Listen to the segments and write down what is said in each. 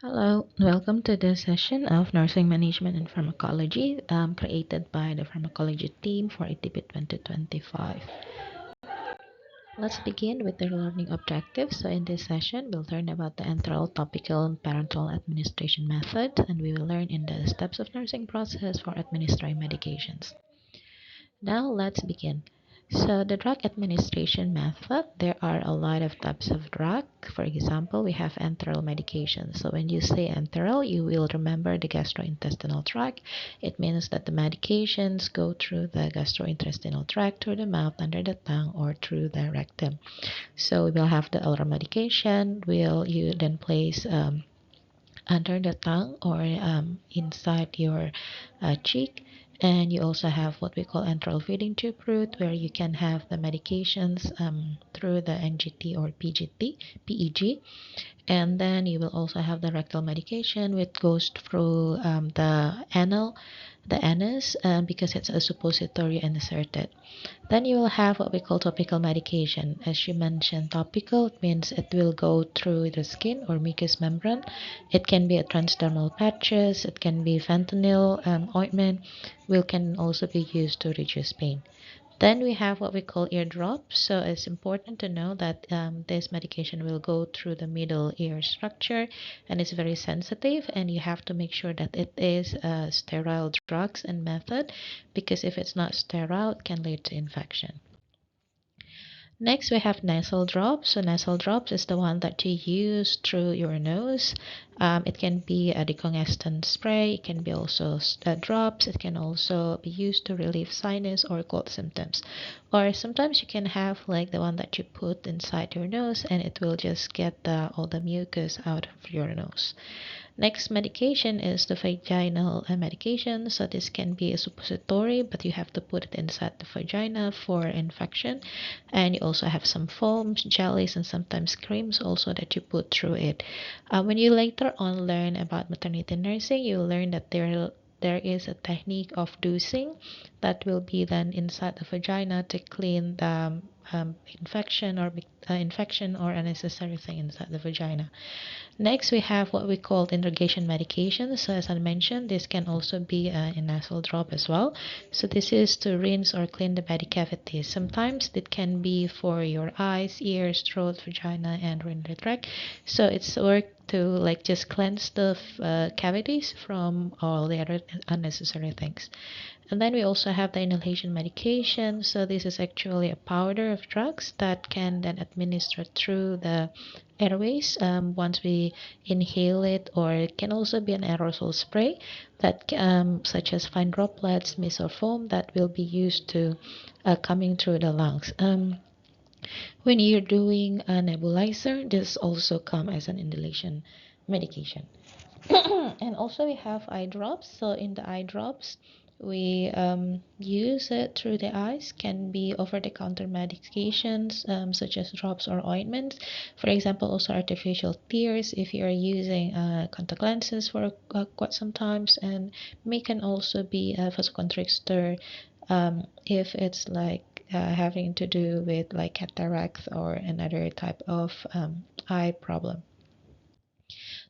Hello, welcome to this session of Nursing Management and Pharmacology, created by the Pharmacology team for ATP 2025. Let's begin with the learning objectives. So in this session, we'll learn about the enteral, topical, and parenteral administration methods, and we will learn in the steps of nursing process for administering medications. Now let's begin. So the drug administration method, there are a lot of types of drug. For example, we have enteral medication. So when you say enteral, you will remember the gastrointestinal tract. It means that the medications go through the gastrointestinal tract, through the mouth, under the tongue, or through the rectum. So we will have the oral medication. Will you then place under the tongue or inside your cheek, and you also have what we call enteral feeding tube route, where you can have the medications through the NGT or PEG, and then you will also have the rectal medication, which goes through the anus, because it's a suppository and inserted. Then you will have what we call topical medication. As you mentioned, topical means it will go through the skin or mucous membrane. It can be a transdermal patches, it can be fentanyl ointment, will can also be used to reduce pain. Then we have what we call ear drops. So it's important to know that this medication will go through the middle ear structure, and it's very sensitive, and you have to make sure that it is a sterile drugs and method, because if it's not sterile, it can lead to infection. Next, we have nasal drops. So nasal drops is the one that you use through your nose. It can be a decongestant spray. It can be also drops. It can also be used to relieve sinus or cold symptoms. Or sometimes you can have like the one that you put inside your nose, and it will just get all the mucus out of your nose. Next medication is the vaginal medication. So this can be a suppository, but you have to put it inside the vagina for infection. And you also have some foams, jellies, and sometimes creams also that you put through it. When you later on learn about maternity nursing, you will learn that there is a technique of dosing that will be then inside the vagina to clean the infection or unnecessary thing inside the vagina. Next, we have what we call irrigation medication. So as I mentioned, this can also be a nasal drop as well. So this is to rinse or clean the body cavities. Sometimes it can be for your eyes, ears, throat, vagina, and urinary tract. So it's work to like just cleanse the cavities from all the other unnecessary things. And then we also have the inhalation medication. So this is actually a powder of drugs that can then administer through the airways once we inhale it, or it can also be an aerosol spray that such as fine droplets, mist or foam that will be used to coming through the lungs. When you're doing a nebulizer, this also come as an inhalation medication. And also we have eye drops. So in the eye drops, we use it through the eyes. Can be over-the-counter medications such as drops or ointments. For example, also artificial tears if you are using contact lenses for quite some times, and may can also be a vasoconstrictor if it's like having to do with like cataracts or another type of eye problem.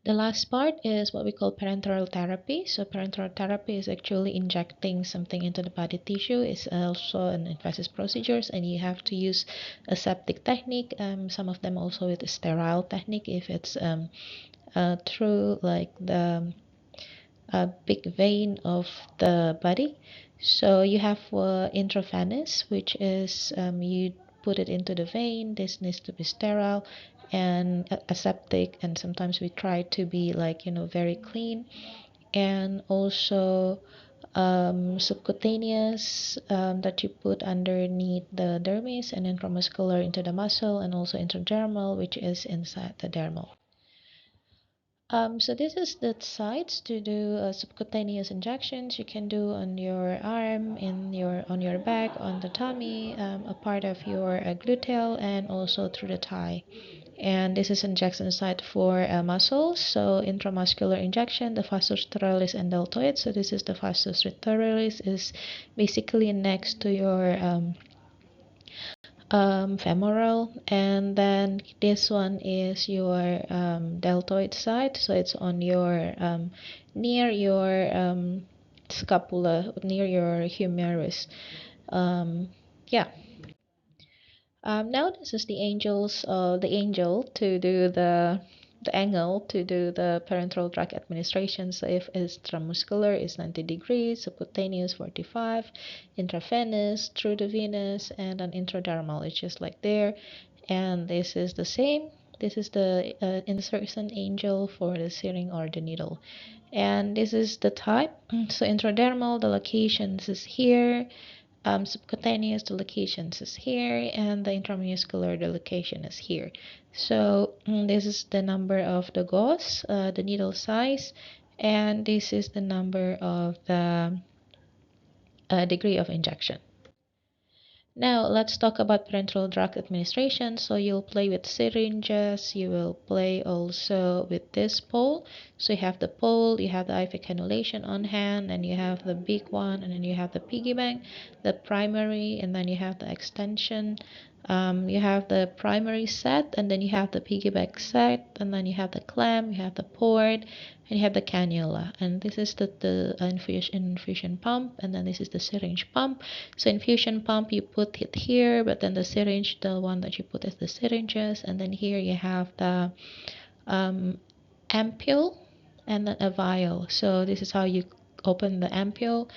The last part is what we call parenteral therapy. So parenteral therapy is actually injecting something into the body tissue. It's also an invasive procedures, and you have to use a septic technique. Some of them also with a sterile technique if it's through like the big vein of the body. So you have intravenous, which is you put it into the vein. This needs to be sterile and aseptic, and sometimes we try to be like very clean. And also subcutaneous that you put underneath the dermis, and intramuscular into the muscle, and also intradermal, which is inside the dermal. So this is the sites to do subcutaneous injections. You can do on your arm, on your back, on the tummy, a part of your gluteal, and also through the thigh. And this is injection site for muscles. So intramuscular injection, the vastus radialis and deltoid. So this is the vastus radialis is basically next to your femoral, and then this one is your deltoid side, so it's on your near your scapula, near your humerus. Yeah. Now this is the angel to do the angle to do the parenteral drug administration. So if it's intramuscular, it's 90 degrees, subcutaneous 45, intravenous, through the venous, and an intradermal. It's just like there. And this is the same. This is the insertion angel for the syringe or the needle. And this is the type. So intradermal, the locations is here, subcutaneous, the location is here, and the intramuscular, the location is here. So this is the number of the gauze, the needle size, and this is the number of the degree of injection. Now let's talk about parenteral drug administration. So you'll play with syringes, you will play also with this pole. So you have the pole, you have the IV cannulation on hand, and you have the big one, and then you have the piggy bank, the primary, and then you have the extension. You have the primary set, and then you have the piggyback set, and then you have the clamp, you have the port, and you have the cannula. And this is the infusion pump, and then this is the syringe pump. So infusion pump, you put it here, but then the syringe, the one that you put is the syringes, and then here you have the ampule and then a vial. So this is how you open the ampule.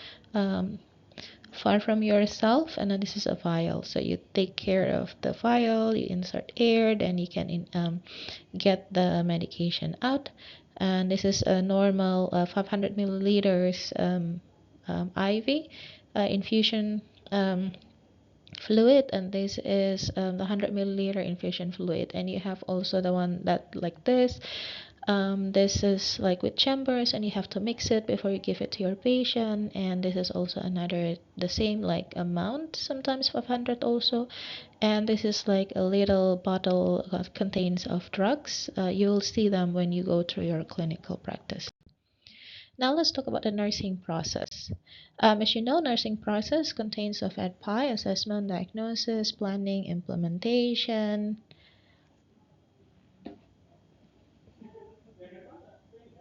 Far from yourself, and then this is a vial, so you take care of the vial, you insert air, then you can get the medication out. And this is a normal 500 milliliters IV infusion fluid, and this is the 100 milliliter infusion fluid. And you have also the one that like this is like with chambers, and you have to mix it before you give it to your patient. And this is also another the same like amount, sometimes 500 also. And this is like a little bottle that contains of drugs. You'll see them when you go through your clinical practice. Now let's talk about the nursing process. As you know, nursing process contains of ADPI, assessment, diagnosis, planning, implementation,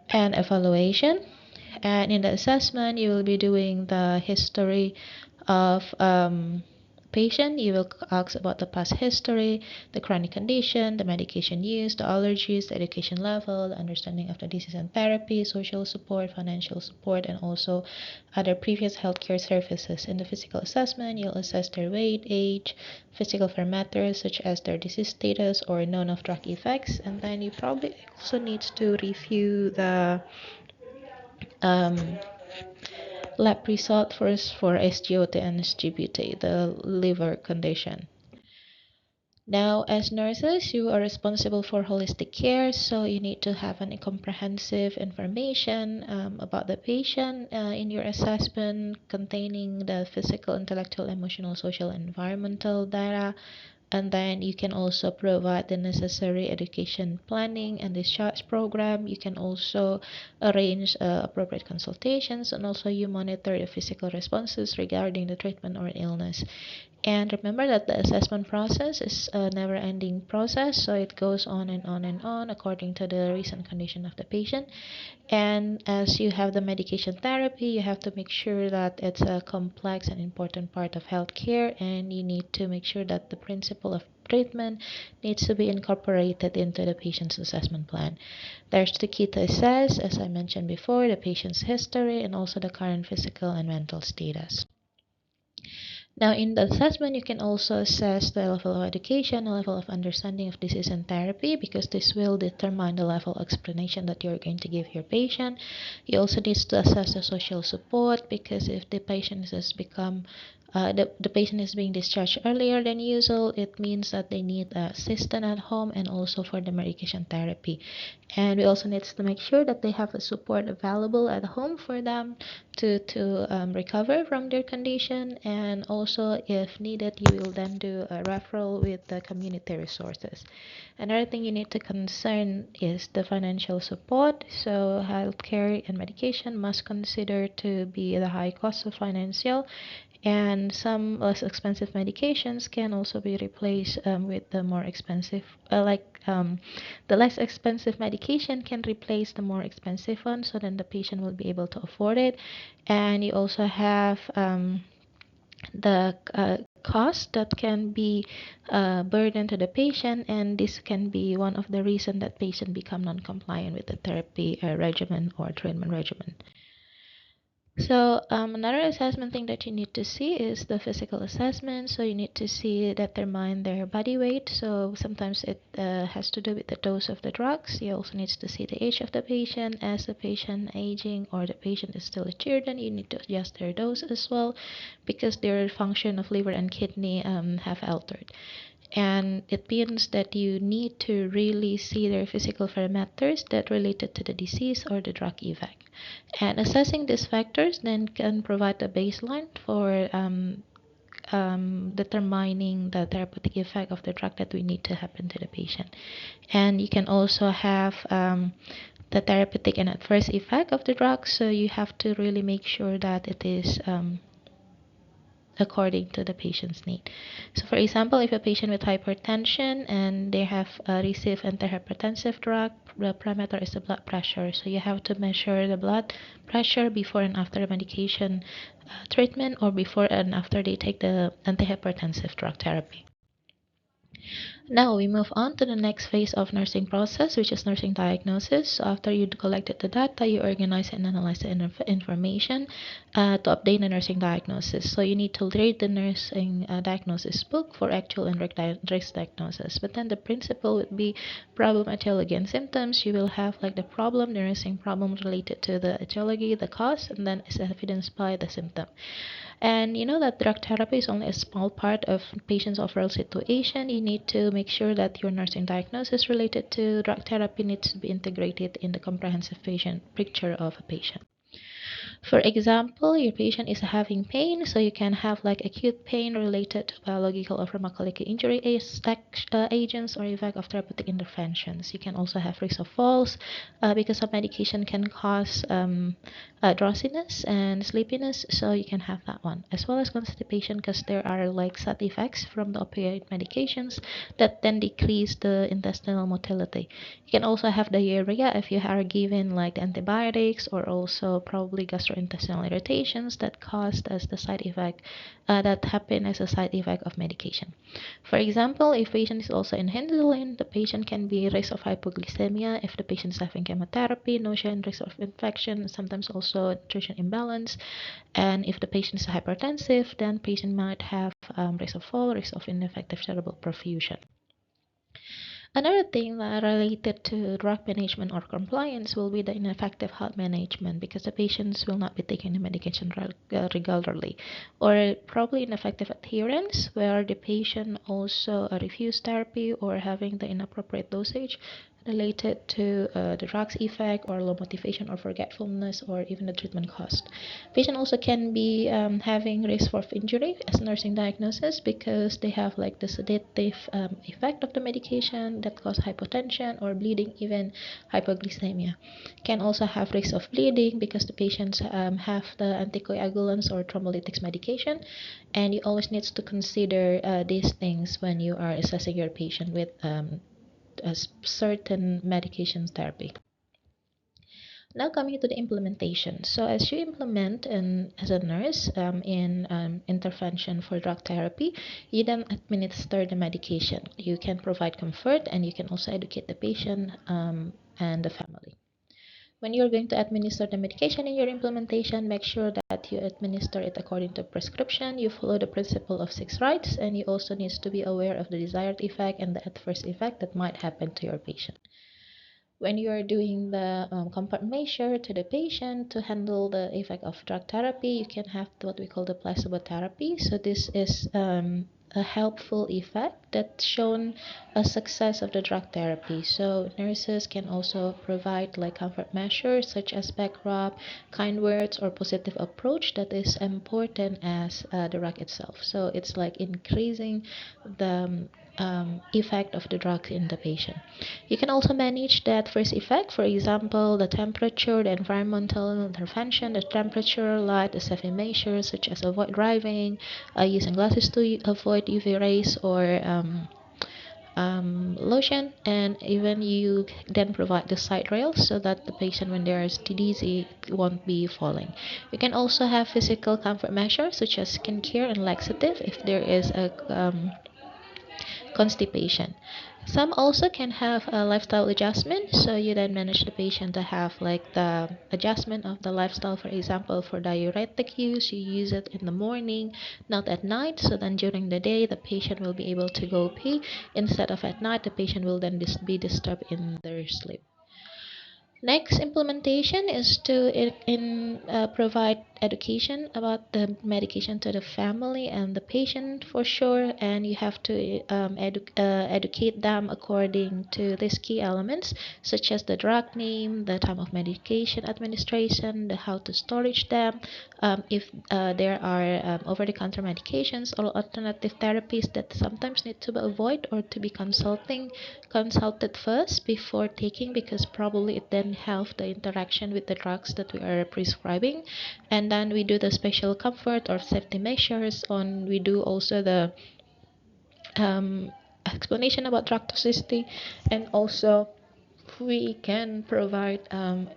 and evaluation. And in the assessment, you will be doing the history of patient. You will ask about the past history, the chronic condition, the medication use, the allergies, the education level, the understanding of the disease and therapy, social support, financial support, and also other previous healthcare services. In the physical assessment, you'll assess their weight, age, physical parameters such as their disease status or known of drug effects. And then you probably also need to review the um, lab result first for SGOT and SGPT, the liver condition. Now, as nurses, you are responsible for holistic care, so you need to have any comprehensive information about the patient in your assessment, containing the physical, intellectual, emotional, social, and environmental data. And then you can also provide the necessary education planning and discharge program. You can also arrange appropriate consultations, and also you monitor the physical responses regarding the treatment or illness. And remember that the assessment process is a never-ending process, so it goes on and on and on according to the recent condition of the patient. And as you have the medication therapy, you have to make sure that it's a complex and important part of healthcare, and you need to make sure that the principle of treatment needs to be incorporated into the patient's assessment plan. There's the key to assess, as I mentioned before, the patient's history and also the current physical and mental status. Now, in the assessment, you can also assess the level of education, the level of understanding of disease and therapy, because this will determine the level of explanation that you're going to give your patient. You also need to assess the social support, because if the patient has become the patient is being discharged earlier than usual, it means that they need assistance at home and also for the medication therapy. And we also need to make sure that they have a support available at home for them to recover from their condition. And also, if needed, you will then do a referral with the community resources. Another thing you need to concern is the financial support. So healthcare and medication must consider to be the high cost of financial, And some less expensive medications can also be replaced with the more expensive, the less expensive medication can replace the more expensive one, so then the patient will be able to afford it. And you also have the cost that can be burden to the patient, and this can be one of the reason that patient become non-compliant with the therapy regimen or treatment regimen. So another assessment thing that you need to see is the physical assessment. So you need to see determine their body weight. So sometimes it has to do with the dose of the drugs. You also need to see the age of the patient. As the patient aging or the patient is still a children, you need to adjust their dose as well, because their function of liver and kidney have altered. And it means that you need to really see their physical parameters that related to the disease or the drug effect. And assessing these factors then can provide a baseline for determining the therapeutic effect of the drug that we need to happen to the patient. And you can also have the therapeutic and adverse effect of the drug, so you have to really make sure that it is according to the patient's need. So, for example, if a patient with hypertension and they have received antihypertensive drug, the parameter is the blood pressure. So you have to measure the blood pressure before and after medication treatment, or before and after they take the antihypertensive drug therapy. Now we move on to the next phase of nursing process, which is nursing diagnosis. So after you collected the data, you organize and analyze the information to update the nursing diagnosis. So you need to read the nursing diagnosis book for actual and risk diagnosis. But then the principle would be problem, etiology, and symptoms. You will have like the problem, the nursing problem related to the etiology, the cause, and then is evidenced by the symptom. And you know that drug therapy is only a small part of patient's overall situation. You need to make sure that your nursing diagnosis related to drug therapy needs to be integrated in the comprehensive patient picture of a patient. For example, your patient is having pain, so you can have like acute pain related to biological or pharmacological injury agents or effect of therapeutic interventions. You can also have risk of falls because some medication can cause drowsiness and sleepiness, so you can have that one, as well as constipation, because there are like side effects from the opioid medications that then decrease the intestinal motility. You can also have diarrhea if you are given like the antibiotics, or also probably gastrointestinal irritations that caused as the side effect that happen as a side effect of medication. For example, if patient is also in insulin, the patient can be risk of hypoglycemia if the patient is having chemotherapy, nausea and risk of infection, sometimes also nutrition imbalance. And if the patient is hypertensive, then patient might have risk of fall, risk of ineffective cerebral perfusion. Another thing that related to drug management or compliance will be the ineffective health management, because the patients will not be taking the medication regularly, or probably ineffective adherence where the patient also refuse therapy or having the inappropriate dosage related to the drugs effect, or low motivation or forgetfulness, or even the treatment cost. Patient also can be having risk of injury as nursing diagnosis, because they have like the sedative effect of the medication that cause hypotension or bleeding, even hypoglycemia. Can also have risk of bleeding because the patients have the anticoagulants or thrombolytics medication, and you always need to consider these things when you are assessing your patient with a certain medication therapy. Now coming to the implementation. So as you implement as a nurse in intervention for drug therapy, you then administer the medication. You can provide comfort, and you can also educate the patient and the family. When you're going to administer the medication in your implementation, make sure that you administer it according to prescription. You follow the principle of six rights, and you also need to be aware of the desired effect and the adverse effect that might happen to your patient. When you are doing the comfort measure to the patient to handle the effect of drug therapy, you can have what we call the placebo therapy. So this is a helpful effect that's shown a success of the drug therapy. So nurses can also provide like comfort measures such as back rub, kind words, or positive approach that is important as the drug itself. So it's like increasing the effect of the drug in the patient. You can also manage that first effect, for example, the temperature, the environmental intervention, the temperature, light, the safety measures such as avoid driving, using glasses to avoid UV rays, or lotion, and even you then provide the side rails so that the patient, when they are dizzy, won't be falling. You can also have physical comfort measures such as skincare and laxative if there is a constipation. Some also can have a lifestyle adjustment, so you then manage the patient to have like the adjustment of the lifestyle. For example, for diuretic use, you use it in the morning, not at night. So then during the day, the patient will be able to go pee instead of at night. The patient will then be disturbed in their sleep. Next implementation is to provide education about the medication to the family and the patient for sure, and you have to educate them according to these key elements such as the drug name, the time of medication administration, the how to storage them, if there are over-the-counter medications or alternative therapies that sometimes need to be avoided or to be consulted first before taking, because probably it then have the interaction with the drugs that we are prescribing. And then we do the special comfort or safety measures on. We do also the um, explanation about drug toxicity, and also we can provide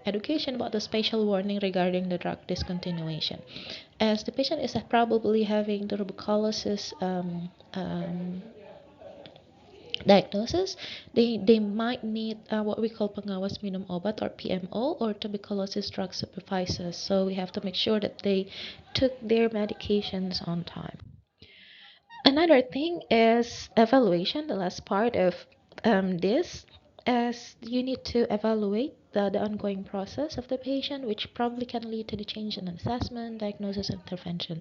education about the special warning regarding the drug discontinuation, as the patient is probably having tuberculosis diagnosis. They might need what we call pengawas minum obat, or PMO, or tuberculosis drug supervisors, so we have to make sure that they took their medications on time. Another thing is evaluation, the last part of this, as you need to evaluate the ongoing process of the patient, which probably can lead to the change in assessment, diagnosis, intervention.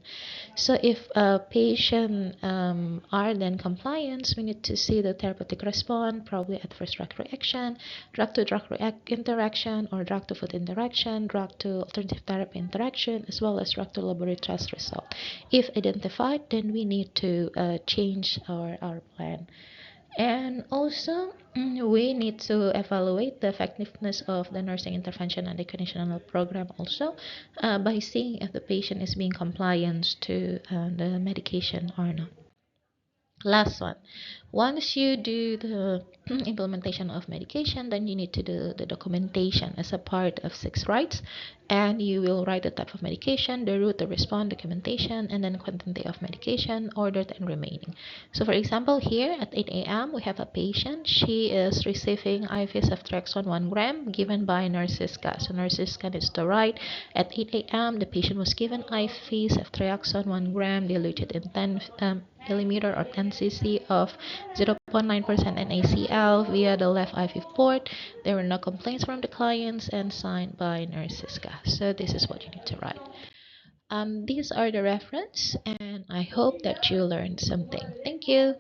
So if a patient are then compliant, we need to see the therapeutic response, probably adverse drug reaction, drug to drug interaction, or drug to food interaction, drug to alternative therapy interaction, as well as drug to laboratory test result. If identified, then we need to change our plan. And also, we need to evaluate the effectiveness of the nursing intervention and the conditional program also, by seeing if the patient is being compliant to the medication or not. Last one, once you do the implementation of medication, then you need to do the documentation as a part of six rights, and you will write the type of medication, the route, the response, documentation, and then quantity of medication ordered and remaining. So for example, here at 8 a.m. we have a patient. She is receiving IV ceftriaxone 1 gram given by Nurse Siska. So Nurse Siska needs to write at 8 a.m. the patient was given IV ceftriaxone 1 gram diluted in 10 millimeter or 10 cc of 0.9% NaCl via the left IV port. There were no complaints from the clients, and signed by Nurse Siska. So this is what you need to write. These are the reference, and I hope that you learned something. Thank you.